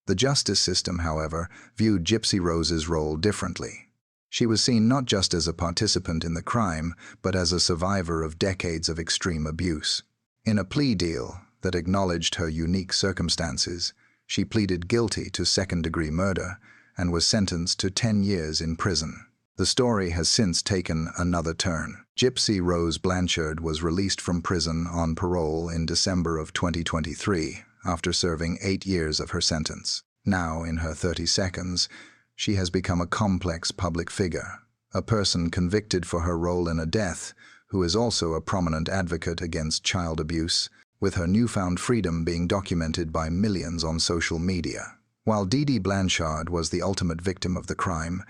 Speaker 1: The justice system, however, viewed Gypsy Rose's role differently. She was seen not just as a participant in the crime, but as a survivor of decades of extreme abuse. In a plea deal that acknowledged her unique circumstances, she pleaded guilty to second-degree murder and was sentenced to 10 years in prison. The story has since taken another turn. Gypsy Rose Blanchard was released from prison on parole in December of 2023 after serving 8 years of her sentence. Now, in her 32nd, she has become a complex public figure, a person convicted for her role in a death who is also a prominent advocate against child abuse, with her newfound freedom being documented by millions on social media. While Dee Dee Blanchard was the ultimate victim of the crime,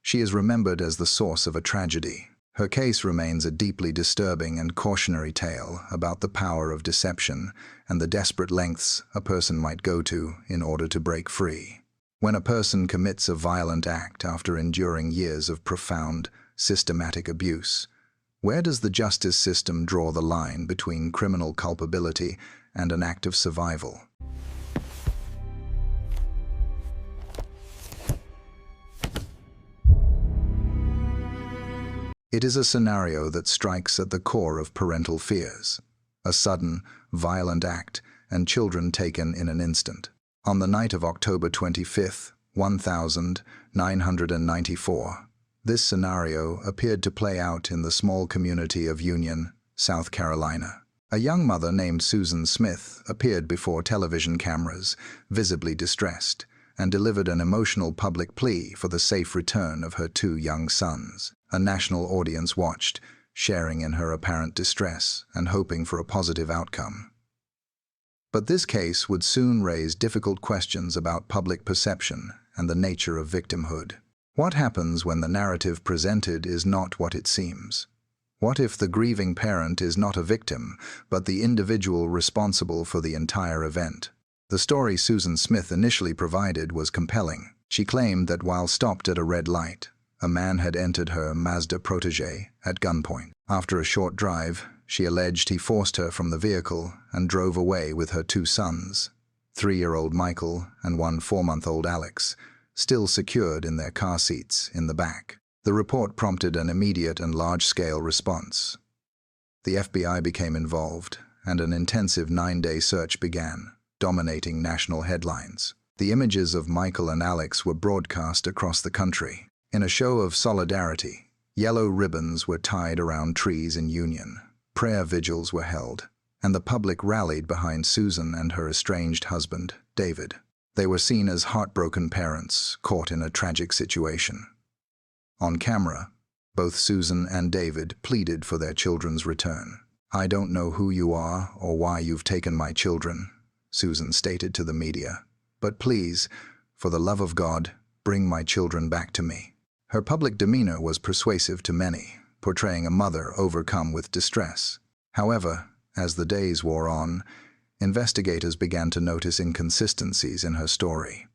Speaker 1: she is remembered as the source of a tragedy. Her case remains a deeply disturbing and cautionary tale about the power of deception and the desperate lengths a person might go to in order to break free. When a person commits a violent act after enduring years of profound, systematic abuse, where does the justice system draw the line between criminal culpability and an act of survival? It is a scenario that strikes at the core of parental fears. A sudden, violent act, and children taken in an instant. On the night of October 25, 1994, this scenario appeared to play out in the small community of Union, South Carolina. A young mother named Susan Smith appeared before television cameras, visibly distressed, and delivered an emotional public plea for the safe return of her 2 young sons. A national audience watched, sharing in her apparent distress and hoping for a positive outcome. But this case would soon raise difficult questions about public perception and the nature of victimhood. What happens when the narrative presented is not what it seems? What if the grieving parent is not a victim, but the individual responsible for the entire event? The story Susan Smith initially provided was compelling. She claimed that while stopped at a red light, a man had entered her Mazda protege at gunpoint. After a short drive, she alleged he forced her from the vehicle and drove away with her 2 sons, 3-year-old Michael and 1 4-month-old Alex, still secured in their car seats in the back. The report prompted an immediate and large-scale response. The FBI became involved, and an intensive 9-day search began, dominating national headlines. The images of Michael and Alex were broadcast across the country. In a show of solidarity, yellow ribbons were tied around trees in Union, prayer vigils were held, and the public rallied behind Susan and her estranged husband, David. They were seen as heartbroken parents caught in a tragic situation. On camera, both Susan and David pleaded for their children's return. "I don't know who you are or why you've taken my children," Susan stated to the media, "but please, for the love of God, bring my children back to me." Her public demeanor was persuasive to many, portraying a mother overcome with distress. However, as the days wore on, investigators began to notice inconsistencies in her story.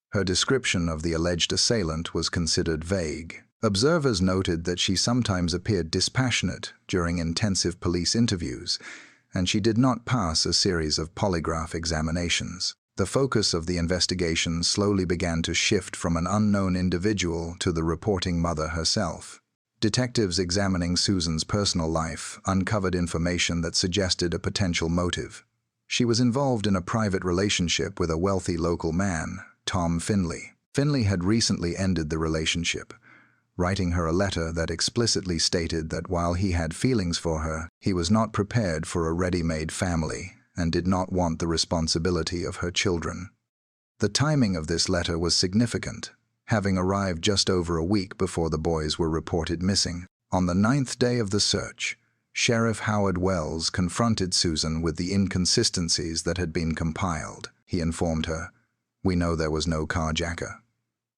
Speaker 1: Her description of the alleged assailant was considered vague. Observers noted that she sometimes appeared dispassionate during intensive police interviews, and she did not pass a series of polygraph examinations. The focus of the investigation slowly began to shift from an unknown individual to the reporting mother herself. Detectives examining Susan's personal life uncovered information that suggested a potential motive. She was involved in a private relationship with a wealthy local man, Tom Finley. Finley had recently ended the relationship, writing her a letter that explicitly stated that while he had feelings for her, he was not prepared for a ready-made family and did not want the responsibility of her children. The timing of this letter was significant, having arrived just over a week before the boys were reported missing. On the 9th day of the search, Sheriff Howard Wells confronted Susan with the inconsistencies that had been compiled. He informed her, "We know there was no carjacker."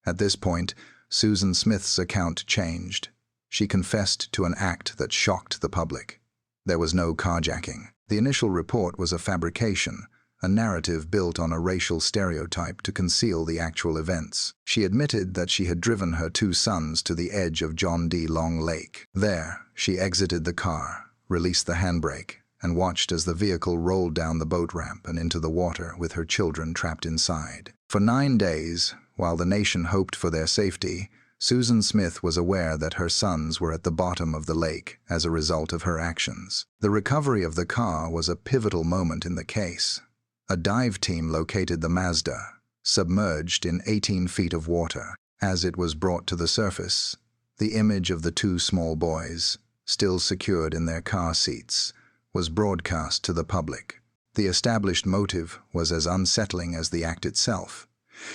Speaker 1: At this point, Susan Smith's account changed. She confessed to an act that shocked the public. There was no carjacking. The initial report was a fabrication, a narrative built on a racial stereotype to conceal the actual events. She admitted that she had driven her 2 sons to the edge of John D. Long Lake. There, she exited the car, released the handbrake, and watched as the vehicle rolled down the boat ramp and into the water with her children trapped inside. For 9 days, while the nation hoped for their safety, Susan Smith was aware that her sons were at the bottom of the lake as a result of her actions. The recovery of the car was a pivotal moment in the case. A dive team located the Mazda, submerged in 18 feet of water. As it was brought to the surface, the image of the 2 small boys, still secured in their car seats, was broadcast to the public. The established motive was as unsettling as the act itself.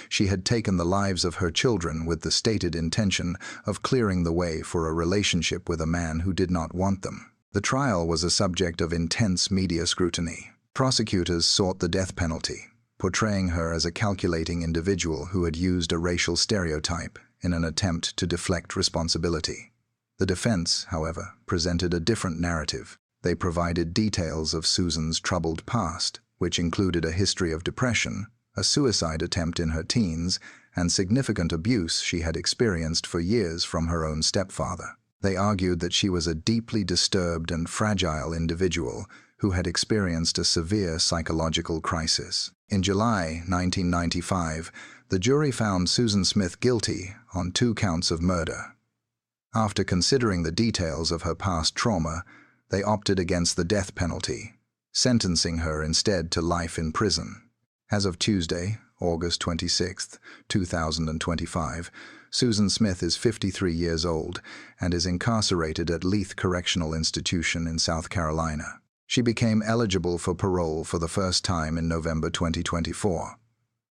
Speaker 1: She had taken the lives of her children with the stated intention of clearing the way for a relationship with a man who did not want them. The trial was a subject of intense media scrutiny. Prosecutors sought the death penalty, portraying her as a calculating individual who had used a racial stereotype in an attempt to deflect responsibility. The defense, however, presented a different narrative. They provided details of Susan's troubled past, which included a history of depression, a suicide attempt in her teens, and significant abuse she had experienced for years from her own stepfather. They argued that she was a deeply disturbed and fragile individual who had experienced a severe psychological crisis. In July 1995, the jury found Susan Smith guilty on 2 counts of murder. After considering the details of her past trauma, they opted against the death penalty, sentencing her instead to life in prison. As of Tuesday, August 26, 2025, Susan Smith is 53 years old and is incarcerated at Leith Correctional Institution in South Carolina. She became eligible for parole for the first time in November 2024,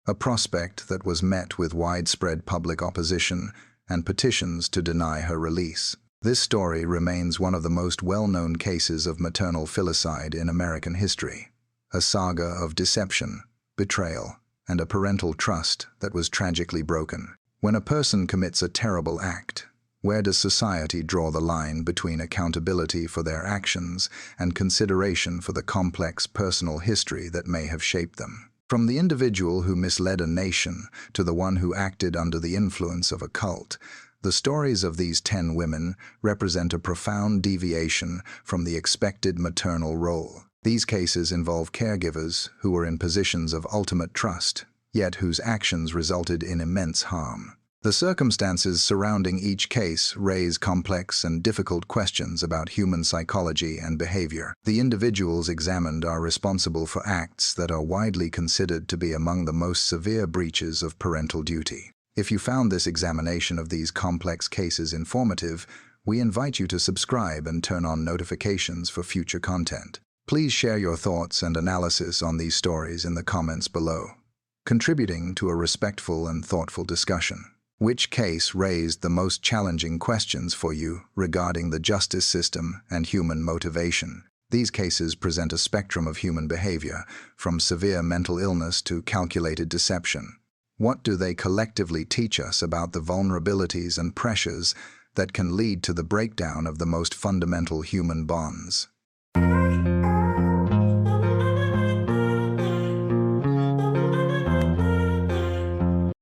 Speaker 1: a prospect that was met with widespread public opposition and petitions to deny her release. This story remains one of the most well-known cases of maternal filicide in American history, a saga of deception, betrayal, and a parental trust that was tragically broken. When a person commits a terrible act, where does society draw the line between accountability for their actions and consideration for the complex personal history that may have shaped them? From the individual who misled a nation to the one who acted under the influence of a cult, the stories of these 10 women represent a profound deviation from the expected maternal role. These cases involve caregivers who were in positions of ultimate trust, yet whose actions resulted in immense harm. The circumstances surrounding each case raise complex and difficult questions about human psychology and behavior. The individuals examined are responsible for acts that are widely considered to be among the most severe breaches of parental duty. If you found this examination of these complex cases informative, we invite you to subscribe and turn on notifications for future content. Please share your thoughts and analysis on these stories in the comments below, contributing to a respectful and thoughtful discussion. Which case raised the most challenging questions for you regarding the justice system and human motivation? These cases present a spectrum of human behavior, from severe mental illness to calculated deception. What do they collectively teach us about the vulnerabilities and pressures that can lead to the breakdown of the most fundamental human bonds?